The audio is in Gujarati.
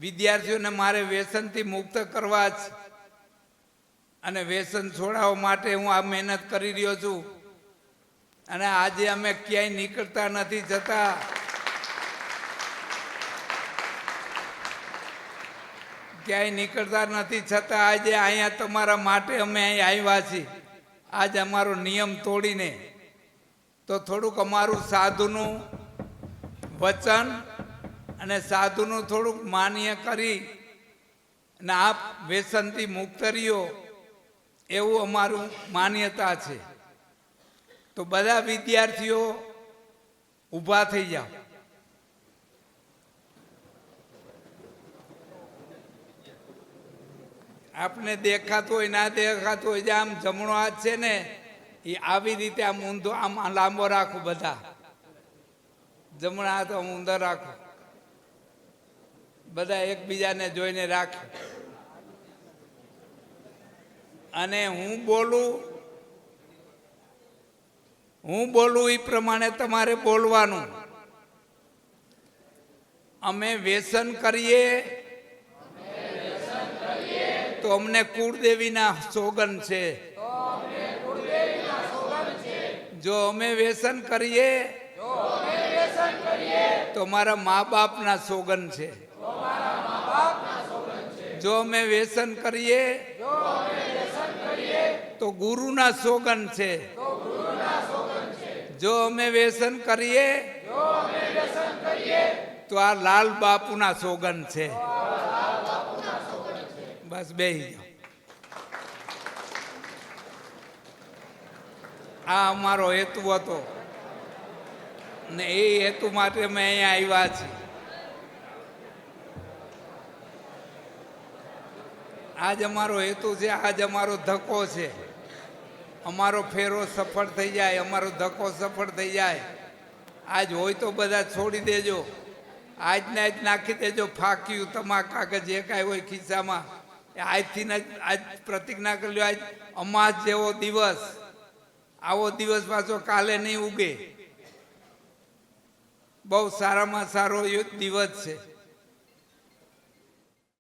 વિદ્યાર્થીઓને મારે વ્યસનથી મુક્ત કરવા જ અને વ્યસન છોડાવવા માટે હું આ મહેનત કરી રહ્યો છું. અને આજે અમે ક્યાંય નીકળતા નથી છતાં આજે અહીંયા તમારા માટે અમે અહીં આવ્યા છીએ. આજ અમારો નિયમ તોડીને તો થોડુંક અમારું સાધુનું વચન અને સાધુનું થોડુંક માન્ય કરી અને આપ વ્યસનથી મુક્ત રહ્યો એવું અમારું માન્યતા છે. તો બધા વિદ્યાર્થીઓ ઊભા થઈ જાઓ. આપને દેખાતું હોય ના દેખાતું હોય, જે આમ જમણો હાથ છે ને એ આવી રીતે આમ ઊંધો આમ લાંબો રાખો. બધા જમણા હાથ આમ ઊંધો રાખો. બધા એકબીજાને જોઈને રાખો. અને હું બોલું એ પ્રમાણે તમારે બોલવાનું. અમે વ્યસન કરીએ તો અમને કુળદેવીના સોગન છે. જો અમે વ્યસન કરીએ તો મારા મા બાપના સોગન છે. જો અમે વ્યસન કરીએ તો ગુરુના સોગન છે. જો અમે વ્યસન કરીએ તો આ લાલ બાપુના સોગન છે. બસ બેહી જાઓ. આ અમારો હેતુ હતો ને એ હેતુ માટે અમે અહીંયા આવ્યા છીએ. આજ અમારો હેતુ છે, આજ અમારો ધક્કો છે. અમારો ફેરો સફળ થઈ જાય, અમારો ધક્કો સફળ થઈ જાય. આજ હોય તો બધા છોડી દેજો. આજને આજ નાખી દેજો ફાંક્યું તમાકા કે જે કાંઈ હોય ખિસ્સામાં. આજથી આજ પ્રતિજ્ઞા કરી લો. આજ અમાસ જેવો દિવસ, આવો દિવસ પાછો કાલે નહીં ઉગે. બહુ સારામાં સારો દિવસ છે.